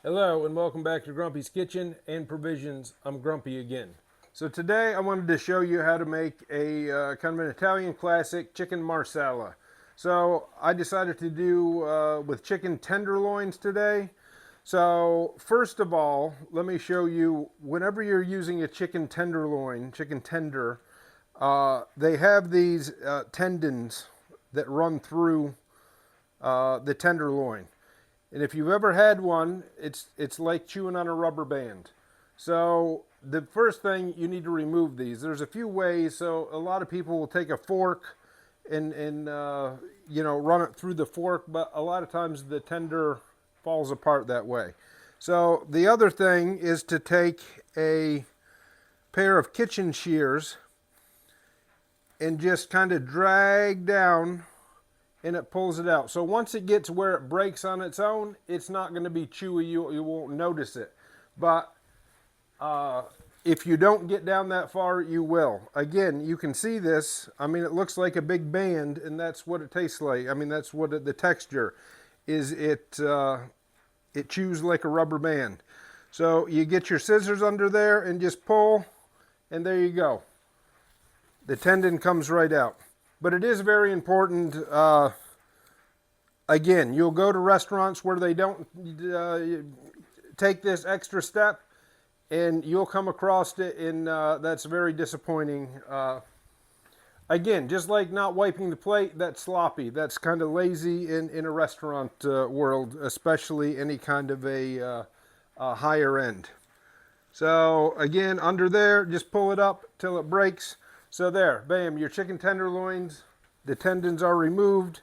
Hello and welcome back to Grumpy's Kitchen and Provisions. I'm Grumpy again. So today I wanted to show you how to make a kind of an Italian classic chicken marsala. So I decided to do with chicken tenderloins today. So first of all, let me show you, whenever you're using a chicken tenderloin, chicken tender, they have these tendons that run through the tenderloin. And if you've ever had one, it's like chewing on a rubber band. So the first thing, you need to remove these. There's a few ways. So a lot of people will take a fork and run it through the fork, but a lot of times the tender falls apart that way. So the other thing is to take a pair of kitchen shears and just kind of drag down, and it pulls it out. So once it gets where it breaks on its own, it's not going to be chewy. You won't notice it. But if you don't get down that far, you will. Again, you can see this. I mean, it looks like a big band, and that's what it tastes like. I mean, that's what the texture is. It chews like a rubber band. So you get your scissors under there and just pull, and there you go. The tendon comes right out. But it is very important. Again, you'll go to restaurants where they don't take this extra step, and you'll come across it, and that's very disappointing. Again, just like not wiping the plate, that's sloppy. That's kind of lazy in a restaurant world, especially any kind of a higher end. So again, under there, just pull it up till it breaks. So there, bam, your chicken tenderloins, the tendons are removed,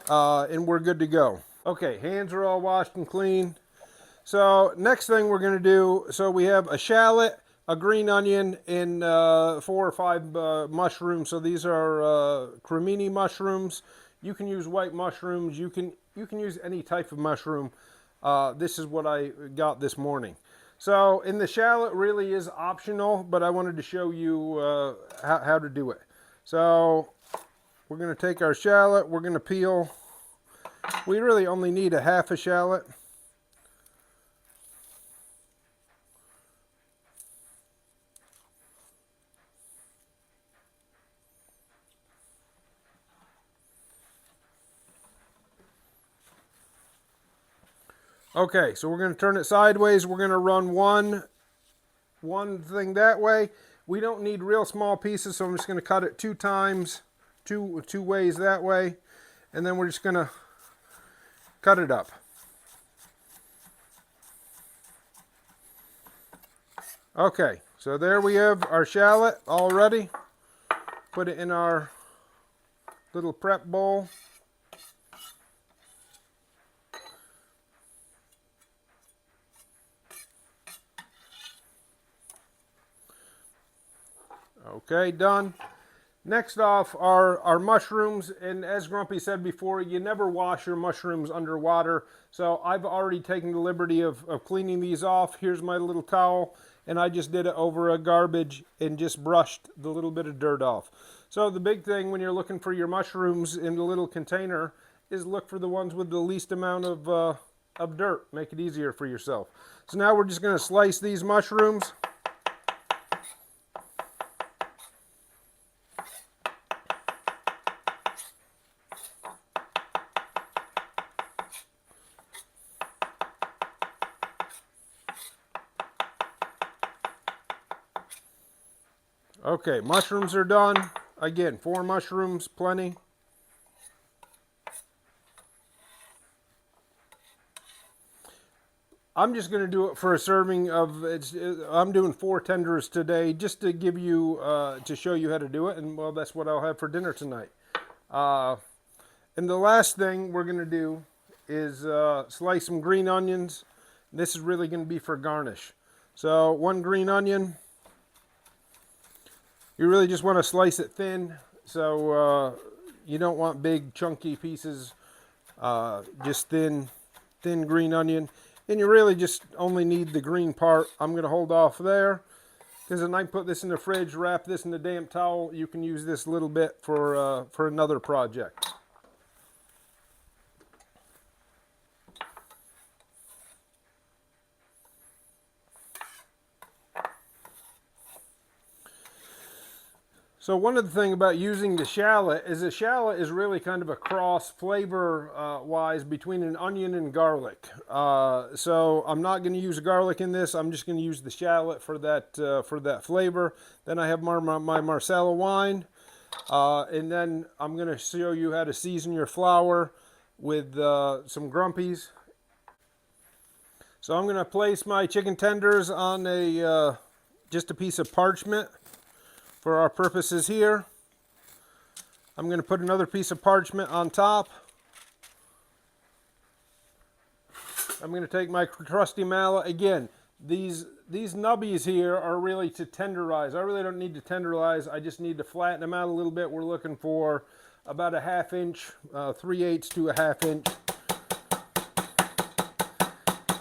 and we're good to go. Okay, hands are all washed and clean. So next thing we're going to do, so we have a shallot, a green onion, and 4 or 5 mushrooms. So these are cremini mushrooms. You can use white mushrooms. You can use any type of mushroom. This is what I got this morning. So, and the shallot really is optional, but I wanted to show you how to do it. So, we're going to take our shallot, we're going to peel. We really only need a half a shallot. Okay, so we're going to turn it sideways. We're going to run one thing that way. We don't need real small pieces, so I'm just going to cut it 2 times, two ways that way, and then we're just going to cut it up. Okay, so there we have our shallot all ready. Put it in our little prep bowl. Okay, done. Next off are our mushrooms, and as Grumpy said before, you never wash your mushrooms underwater. So I've already taken the liberty of cleaning these off. Here's my little towel, and I just did it over a garbage and just brushed the little bit of dirt off. So the big thing when you're looking for your mushrooms in the little container is look for the ones with the least amount of dirt. Make it easier for yourself. So now we're just going to slice these mushrooms. Okay, mushrooms are done. Again, 4 mushrooms, plenty. I'm just going to do it for a serving of, I'm doing 4 tenders today just to give you, to show you how to do it. And well, that's what I'll have for dinner tonight. And the last thing we're going to do is slice some green onions. This is really going to be for garnish. So 1 green onion. You really just want to slice it thin, so you don't want big chunky pieces, just thin green onion. And you really just only need the green part. I'm going to hold off there, because when I put this in the fridge, wrap this in a damp towel, you can use this little bit for another project. So one of the things about using the shallot is really kind of a cross flavor wise between an onion and garlic. So I'm not going to use garlic in this. I'm just going to use the shallot for that flavor. Then I have my Marsala wine, and then I'm going to show you how to season your flour with some grumpies. So I'm going to place my chicken tenders on just a piece of parchment. For our purposes here, I'm going to put another piece of parchment on top. I'm going to take my trusty mallet. Again, these nubbies here are really to tenderize. I really don't need to tenderize. I just need to flatten them out a little bit. We're looking for about a ½ inch, 3/8 to a ½ inch.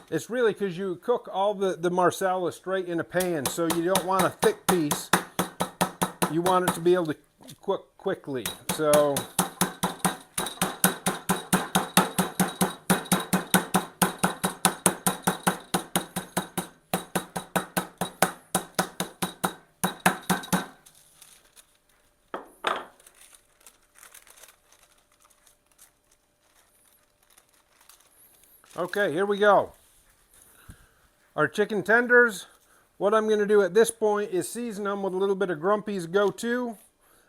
It's really because you cook all the Marsala straight in a pan, so you don't want a thick piece. You want it to be able to cook quickly. So okay, here we go. Our chicken tenders. What I'm going to do at this point is season them with a little bit of Grumpy's Go-To.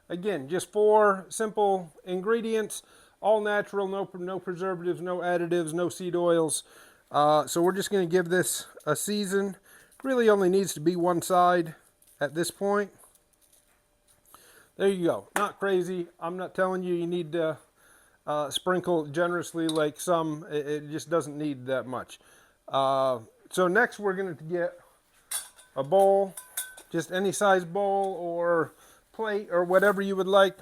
Again, just 4 simple ingredients, all natural, no preservatives, no additives, no seed oils. So we're just going to give this a season. Really only needs to be one side at this point. There you go. Not crazy. I'm not telling you need to sprinkle generously like some. It just doesn't need that much. So next we're going to get a bowl, just any size bowl or plate or whatever you would like.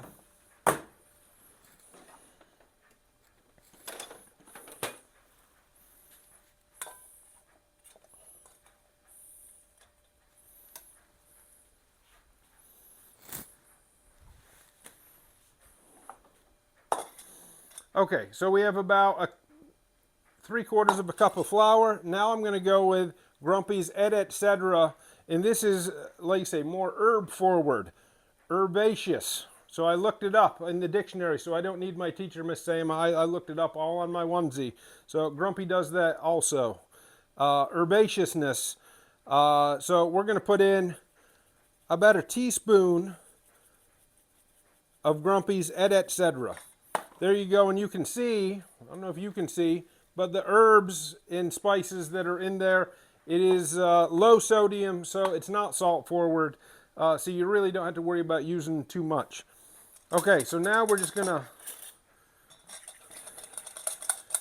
Okay, so we have about 3/4 of a cup of flour. Now I'm going to go with Grumpy's Et Etcetera, and this is, like you say, more herb forward, herbaceous. So I looked it up in the dictionary, so I don't need my teacher, Miss Sam. I looked it up all on my onesie. So Grumpy does that also. Herbaceousness. So we're going to put in about a teaspoon of Grumpy's Et Etcetera. There you go, and you can see, I don't know if you can see, but the herbs and spices that are in there, it is low sodium, so it's not salt forward. So you really don't have to worry about using too much. Okay, so now we're just going to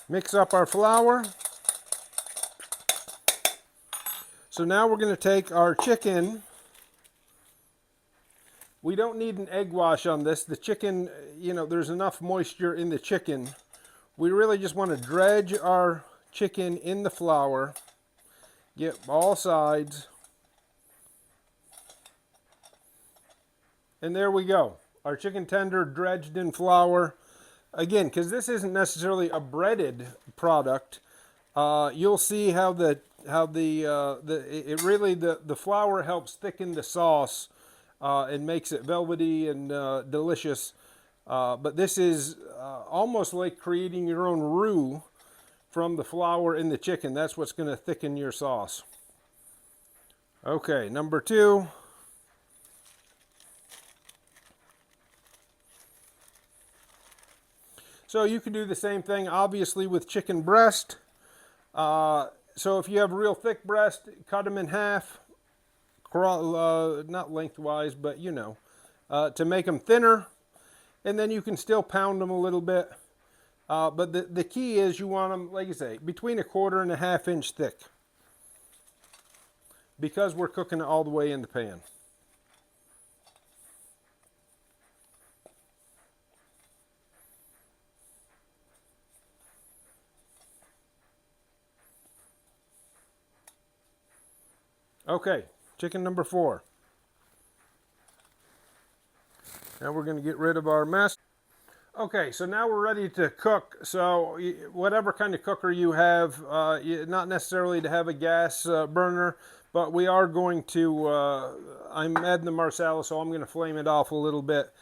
mix up our flour. So now we're going to take our chicken. We don't need an egg wash on this. The chicken, you know, there's enough moisture in the chicken. We really just want to dredge our chicken in the flour. Get all sides. And there we go. Our chicken tender dredged in flour. Again, because this isn't necessarily a breaded product, you'll see how the flour helps thicken the sauce and makes it velvety and delicious. But this is almost like creating your own roux from the flour in the chicken. That's what's going to thicken your sauce. Okay, number 2. So you can do the same thing, obviously, with chicken breast. So if you have real thick breast, cut them in half, not lengthwise, but you know, to make them thinner. And then you can still pound them a little bit. But the key is you want them, like you say, between 1/4 and a ½ inch thick, because we're cooking it all the way in the pan. Okay, chicken number 4. Now we're going to get rid of our mess. Okay, so now we're ready to cook. So whatever kind of cooker you have, not necessarily to have a gas burner, but we are going to, I'm adding the Marsala, so I'm going to flame it off a little bit.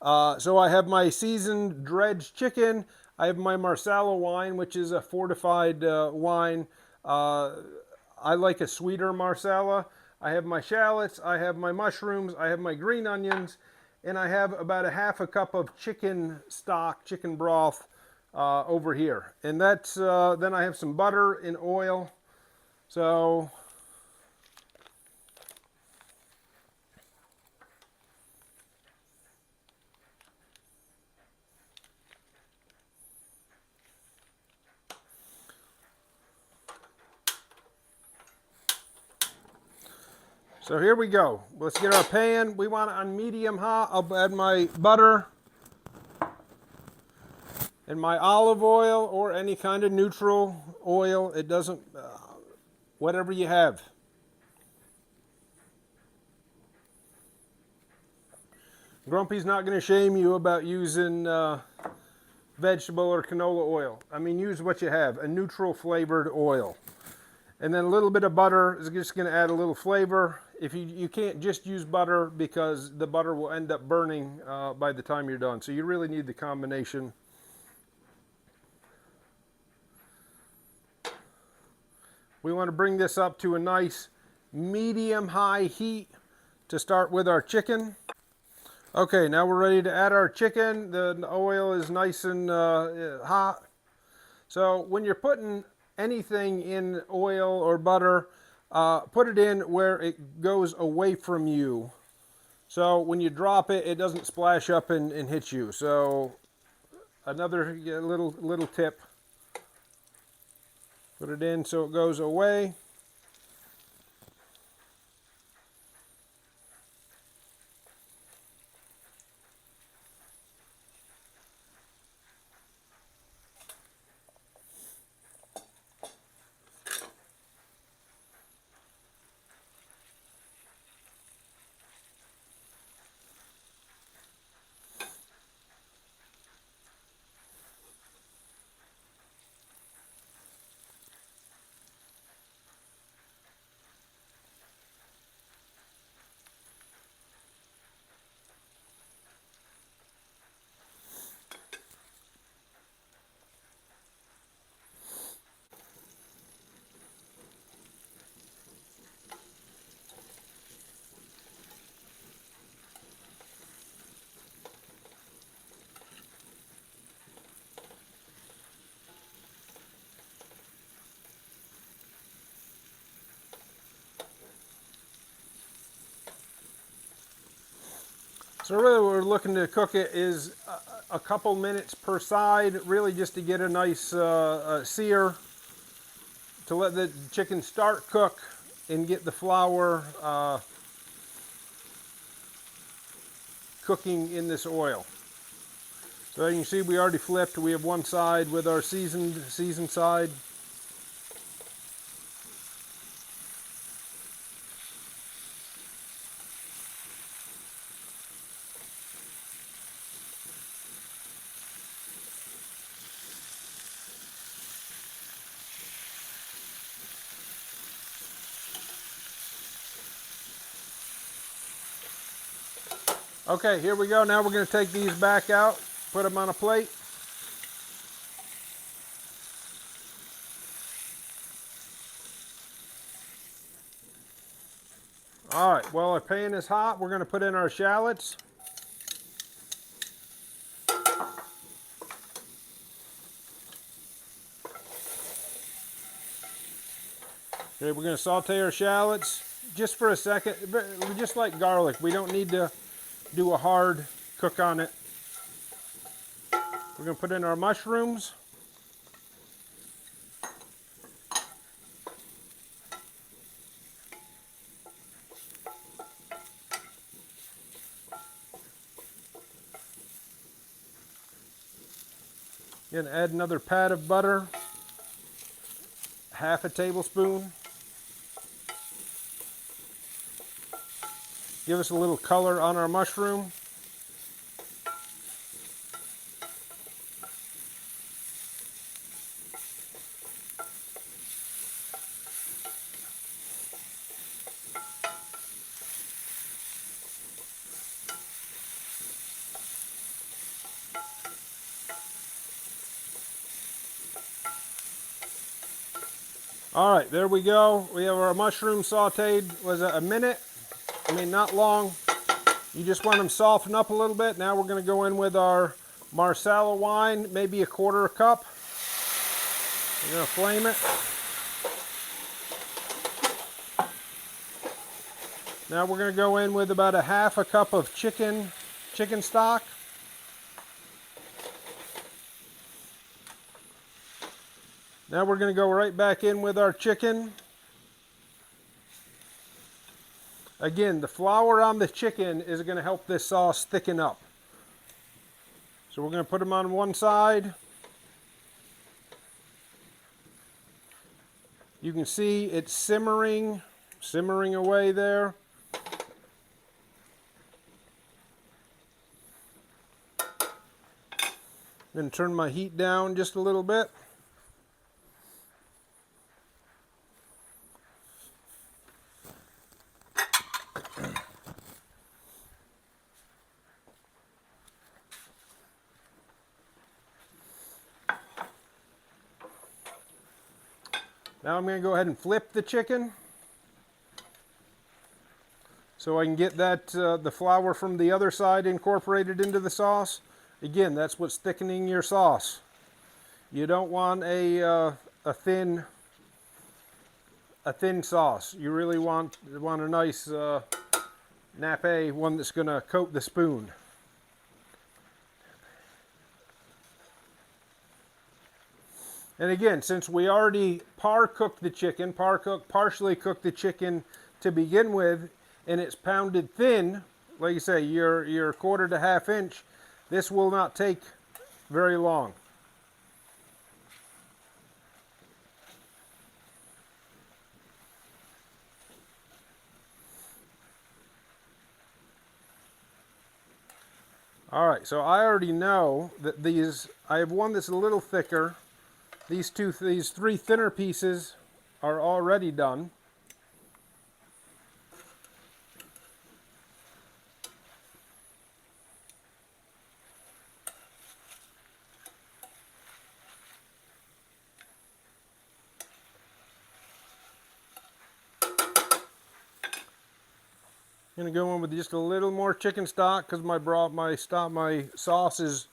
So I have my seasoned Dredge chicken. I have my Marsala wine, which is a fortified wine. I like a sweeter Marsala. I have my shallots, I have my mushrooms, I have my green onions, and I have about a half a cup of chicken stock, chicken broth over here. And that's, then I have some butter and oil. So here we go. Let's get our pan. We want it on medium hot. I'll add my butter and my olive oil or any kind of neutral oil. It doesn't, whatever you have. Grumpy's not going to shame you about using vegetable or canola oil. I mean, use what you have, a neutral flavored oil. And then a little bit of butter is just going to add a little flavor. If you can't just use butter because the butter will end up burning by the time you're done. So you really need the combination. We want to bring this up to a nice medium-high heat to start with our chicken. Okay, now we're ready to add our chicken. The oil is nice and hot. So when you're putting anything in oil or butter, put it in where it goes away from you. So when you drop it, it doesn't splash up and hit you. So another little tip. Put it in so it goes away. So really what we're looking to cook it is a couple minutes per side, really just to get a nice sear, to let the chicken start cook and get the flour cooking in this oil. So you can see we already flipped. We have one side with our seasoned side. Okay, here we go. Now we're going to take these back out, put them on a plate. All right, well, our pan is hot. We're going to put in our shallots. Okay, we're going to saute our shallots just for a second, just like garlic. We don't need to do a hard cook on it. We're going to put in our mushrooms. Going to add another pat of butter, half a tablespoon. Give us a little color on our mushroom. All right, there we go. We have our mushroom sauteed. Was it a minute? I mean, not long. You just want them soften up a little bit. Now we're going to go in with our Marsala wine, maybe a quarter cup. We're going to flame it. Now we're going to go in with about a half a cup of chicken stock. Now we're going to go right back in with our chicken. Again, the flour on the chicken is going to help this sauce thicken up. So we're going to put them on one side. You can see it's simmering away there. Then turn my heat down just a little bit. Now I'm going to go ahead and flip the chicken so I can get that the flour from the other side incorporated into the sauce. Again, that's what's thickening your sauce. You don't want a thin sauce. You really want a nice nappe, one that's going to coat the spoon. And again, since we already par-cooked the chicken, partially cooked the chicken to begin with, and it's pounded thin, like you say, your quarter to half inch, this will not take very long. All right, so I already know that I have one that's a little thicker. These three thinner pieces are already done. I'm going to go in with just a little more chicken stock because my sauce is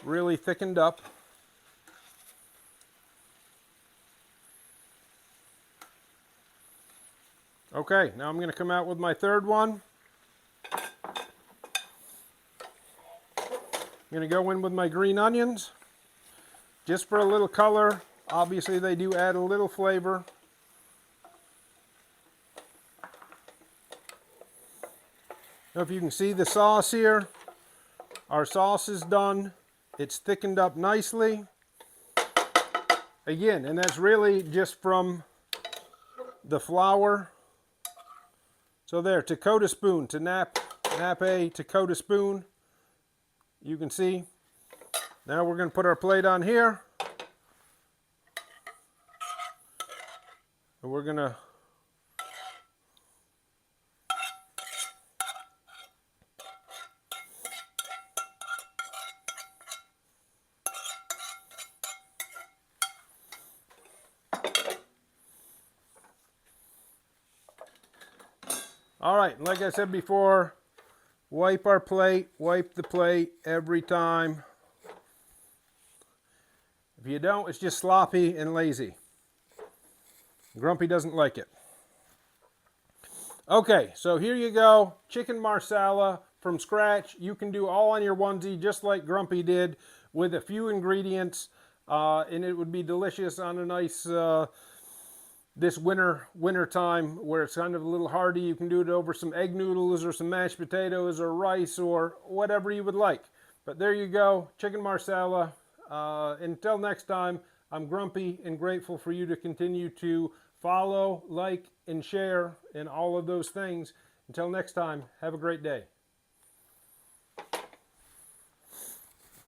really thickened up. Okay, now I'm going to come out with my third one. I'm going to go in with my green onions, just for a little color. Obviously, they do add a little flavor. Now, if you can see the sauce here, our sauce is done. It's thickened up nicely. Again, and that's really just from the flour. So there, to coat a spoon, to nappe, to coat a spoon. You can see. Now we're going to put our plate on here. And we're going to all right, like I said before, wipe the plate every time. If you don't, it's just sloppy and lazy. Grumpy doesn't like it. Okay, so here you go, chicken marsala from scratch. You can do all on your onesie just like Grumpy did with a few ingredients, and it would be delicious on a nice this winter time where it's kind of a little hearty. You can do it over some egg noodles or some mashed potatoes or rice or whatever you would like. But there you go, chicken marsala. Until next time, I'm Grumpy and grateful for you to continue to follow, like, and share and all of those things. Until next time, have a great day.